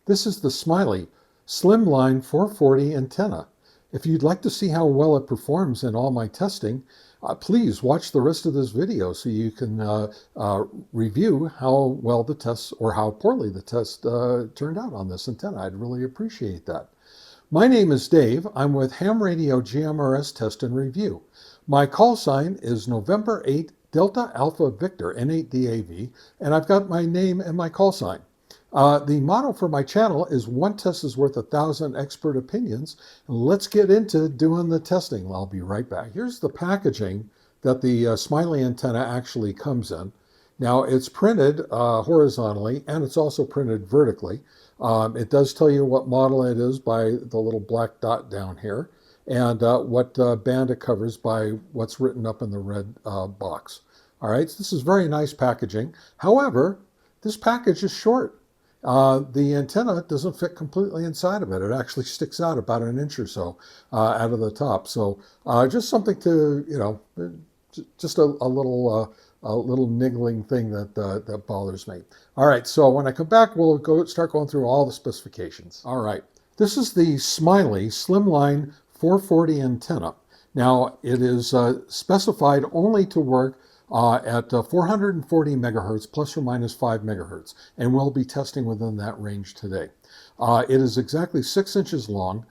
This is the Smiley Slim Line 440 antenna. If you'd like to see how well it performs in all my testing, please watch the rest of this video so you can review how well the tests or how poorly the test turned out on this antenna. I'd really appreciate that. My name is Dave. I'm with Ham Radio GMRS Test and Review. My call sign is November 8 Delta Alpha Victor N8DAV, and I've got my name and my call sign. The motto for my channel is one test is worth 1,000 expert opinions. And let's get into doing the testing. I'll be right back. Here's the packaging that the Smiley antenna actually comes in. Now it's printed horizontally and it's also printed vertically. It does tell you what model it is by the little black dot down here and what band it covers by what's written up in the red box. All right, so this is very nice packaging. However, this package is short. The antenna doesn't fit completely inside of it. It actually sticks out about an inch or so out of the top. So just something to, you know, just a little niggling thing that bothers me. All right, so when I come back, we'll start going through all the specifications. All right, this is the Smiley Slim Line 440 antenna. Now, it is specified only to work at 440 megahertz plus or minus 5 megahertz, and we'll be testing within that range today. It is exactly 6 inches long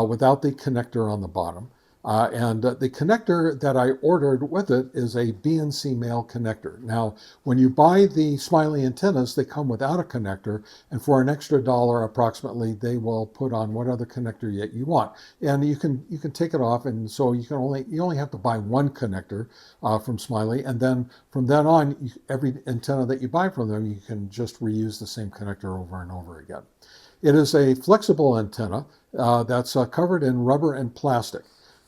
without the connector on the bottom. And the connector that I ordered with it is a BNC male connector. Now, when you buy the Smiley antennas, they come without a connector, and for an extra $1 approximately, they will put on what other connector you want. And you can take it off, and so you only have to buy one connector from Smiley, and then from then on, every antenna that you buy from them, you can just reuse the same connector over and over again. It is a flexible antenna that's covered in rubber and plastic.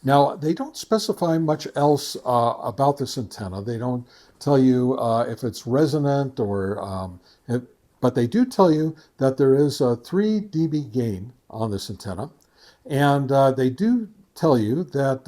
Now, they don't specify much else about this antenna. They don't tell you if it's resonant or, but they do tell you that there is a 3 dB gain on this antenna. And they do tell you that,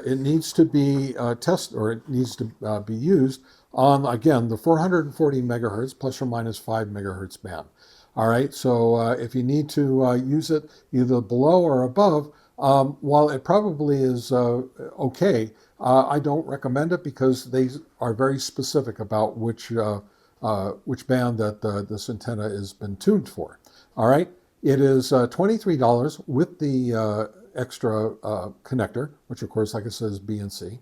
it needs to be tested, or it needs to be used on, again, the 440 megahertz plus or minus 5 megahertz band. All right, so if you need to use it either below or above, while it probably is okay, I don't recommend it because they are very specific about which band that this antenna has been tuned for. All right, it is $23 with the extra connector, which of course, like I said, is BNC.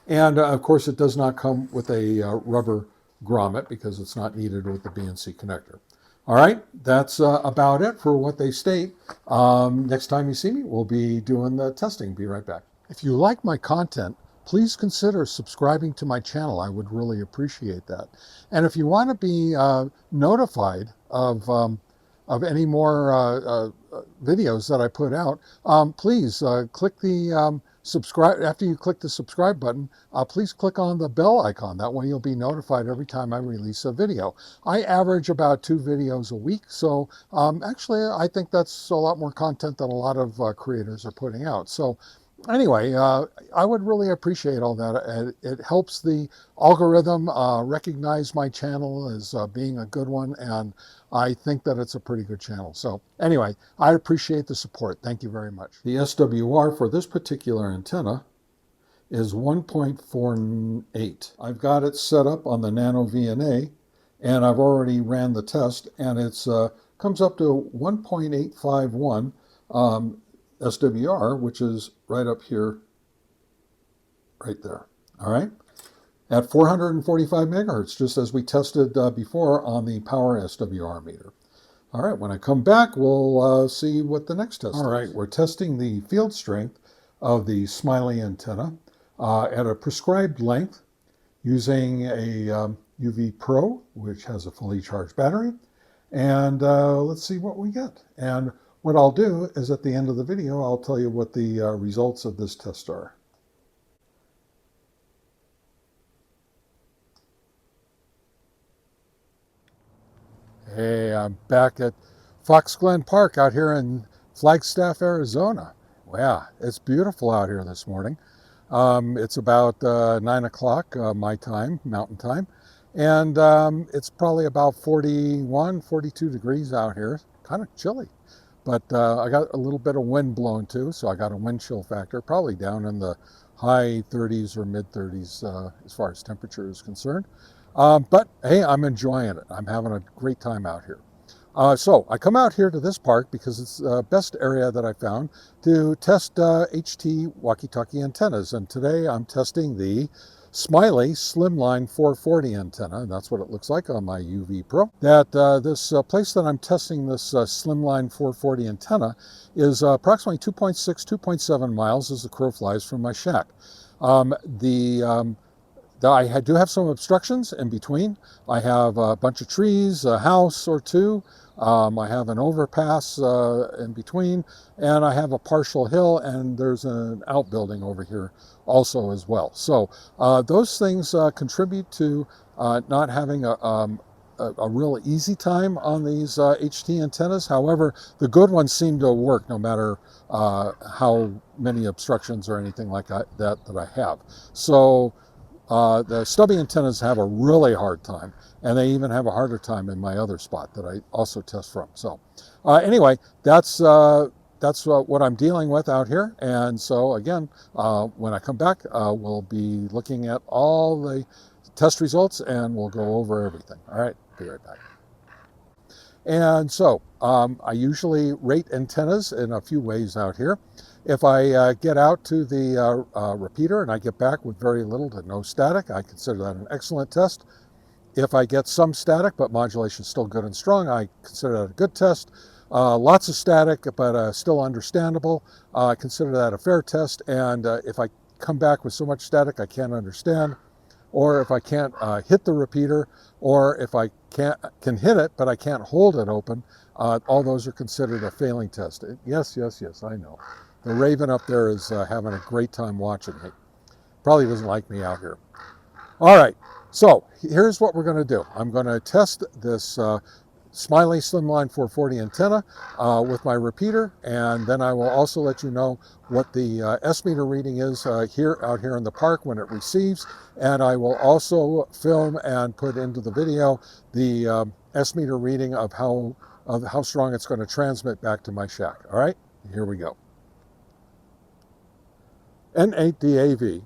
And of course, it does not come with a rubber grommet because it's not needed with the BNC connector. All right, that's about it for what they state. Next time you see me, we'll be doing the testing. Be right back. If you like my content, please consider subscribing to my channel. I would really appreciate that. And if you want to be notified of any more videos that I put out, please click the subscribe. After you click the subscribe button, please click on the bell icon. That way you'll be notified every time I release a video. I average about 2 videos a week, so actually I think that's a lot more content than a lot of creators are putting out. So anyway, I would really appreciate all that. It helps the algorithm recognize my channel as being a good one, and I think that it's a pretty good channel. So anyway, I appreciate the support. Thank you very much. The SWR for this particular antenna is 1.48. I've got it set up on the NanoVNA, and I've already ran the test, and it's comes up to 1.851 SWR, which is right up here, right there. All right, at 445 megahertz, just as we tested before on the power SWR meter. All right, when I come back, we'll see what the next test is. All right, we're testing the field strength of the Smiley antenna at a prescribed length using a UV Pro, which has a fully charged battery. And let's see what we get. And what I'll do is at the end of the video, I'll tell you what the results of this test are. Hey, I'm back at Fox Glen Park out here in Flagstaff, Arizona. Wow, it's beautiful out here this morning. It's about 9 o'clock my time, mountain time. And it's probably about 41, 42 degrees out here. Kind of chilly. But I got a little bit of wind blowing too, so I got a wind chill factor, probably down in the high 30s or mid 30s as far as temperature is concerned. But hey, I'm enjoying it. I'm having a great time out here. So I come out here to this park because it's the best area that I found to test HT Walkie Talkie antennas. And today I'm testing the Smiley Slim Line 440 antenna, and that's what it looks like on my UV Pro. This place that I'm testing this Slim Line 440 antenna is approximately 2.6, 2.7 miles as the crow flies from my shack. I do have some obstructions in between. I have a bunch of trees, a house or two. I have an overpass in between, and I have a partial hill, and there's an outbuilding over here also as well. So those things contribute to not having a real easy time on these HT antennas. However, the good ones seem to work no matter how many obstructions or anything like that I have. So the stubby antennas have a really hard time, and they even have a harder time in my other spot that I also test from. So anyway, that's what I'm dealing with out here. And so again, when I come back, we'll be looking at all the test results and we'll go over everything. All right, be right back. And so I usually rate antennas in a few ways out here. If I get out to the repeater and I get back with very little to no static, I consider that an excellent test. If I get some static, but modulation is still good and strong, I consider that a good test. Lots of static, but still understandable, I consider that a fair test. And if I come back with so much static I can't understand, or if I can't hit the repeater, or if I can hit it, but I can't hold it open, all those are considered a failing test. Yes, yes, yes, I know. The Raven up there is having a great time watching me. Probably doesn't like me out here. All right, so here's what we're going to do. I'm going to test this Smiley Slim Line 440 antenna with my repeater, and then I will also let you know what the S-meter reading is out here in the park when it receives, and I will also film and put into the video the S-meter reading of how strong it's going to transmit back to my shack. All right, here we go. N8DAV.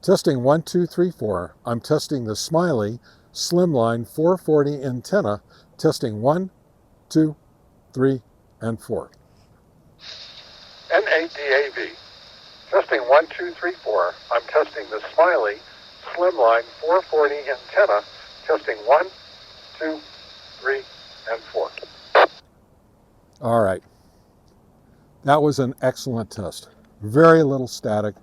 Testing 1, 2, 3, 4. I'm testing the Smiley Slim Line 440 antenna. Testing 1, 2, 3, and 4. N8DAV. Testing 1, 2, 3, 4. I'm testing the Smiley Slim Line 440 antenna. Testing 1, 2, 3, and 4. All right. That was an excellent test. Very little static,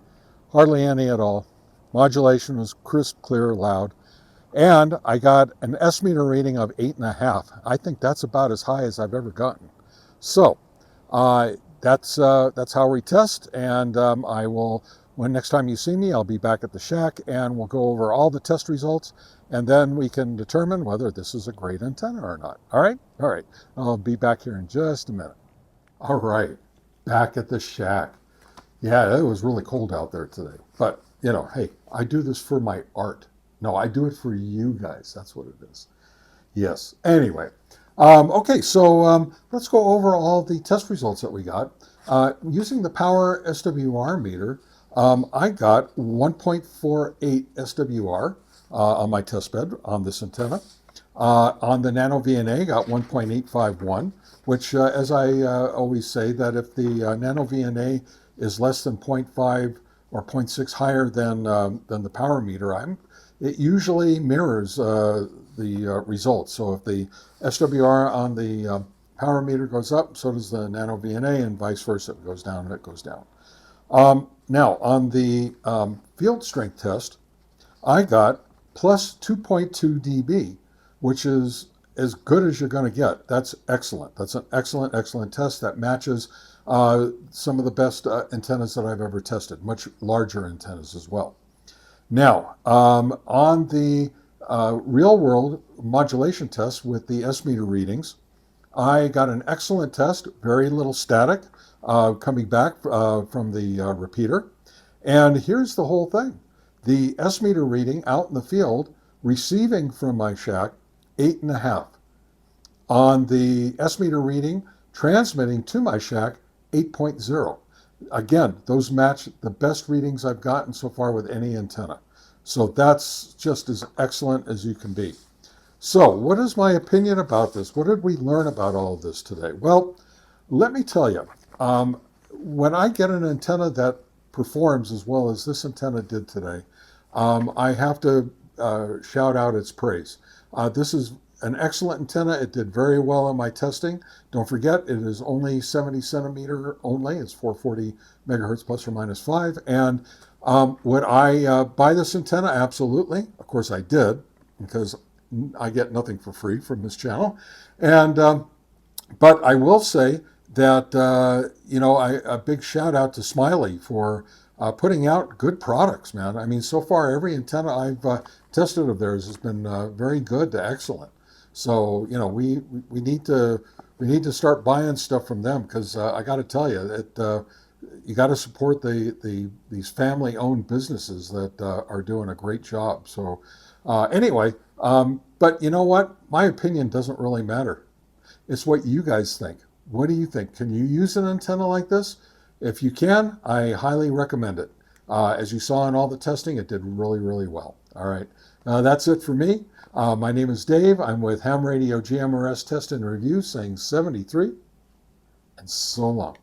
hardly any at all. Modulation was crisp, clear, loud. And I got an S-meter reading of 8.5. I think that's about as high as I've ever gotten. So that's how we test. And I will, when next time you see me, I'll be back at the shack and we'll go over all the test results. And then we can determine whether this is a great antenna or not. All right? All right. I'll be back here in just a minute. All right. Back at the shack. Yeah, it was really cold out there today. But, you know, hey, I do this for my art. No, I do it for you guys. That's what it is. Yes. Anyway. Okay, so let's go over all the test results that we got. Using the power SWR meter, I got 1.48 SWR on my test bed on this antenna. On the NanoVNA, got 1.851, which, as I always say, that if the NanoVNA is less than 0.5 or 0.6 higher than the power meter, it usually mirrors the results. So if the SWR on the power meter goes up, so does the NanoVNA, and vice versa. It goes down and it goes down. Now, on the field strength test, I got plus 2.2 dB, which is as good as you're going to get. That's excellent. That's an excellent, excellent test that matches some of the best antennas that I've ever tested, much larger antennas as well. Now, on the real-world modulation test with the S-meter readings, I got an excellent test, very little static coming back from the repeater. And here's the whole thing. The S-meter reading out in the field receiving from my shack 8.5. On the S-meter reading, transmitting to my shack 8.0. Again, those match the best readings I've gotten so far with any antenna. So that's just as excellent as you can be. So what is my opinion about this? What did we learn about all of this today? Well, let me tell you, when I get an antenna that performs as well as this antenna did today, I have to shout out its praise. This is an excellent antenna. It did very well in my testing. Don't forget, it is only 70 centimeter only. It's 440 megahertz plus or minus 5. And would I buy this antenna? Absolutely. Of course I did, because I get nothing for free from this channel. And but I will say that, a big shout out to Smiley for putting out good products, man. I mean, so far, every antenna I've tested of theirs has been very good to excellent. So, we need to start buying stuff from them, because I got to tell you that you got to support these family-owned businesses that are doing a great job. So, anyway, but you know what? My opinion doesn't really matter. It's what you guys think. What do you think? Can you use an antenna like this? If you can, I highly recommend it. As you saw in all the testing, it did really, really well. All right. That's it for me. My name is Dave. I'm with Ham Radio GMRS Test and Review, saying 73, and so long.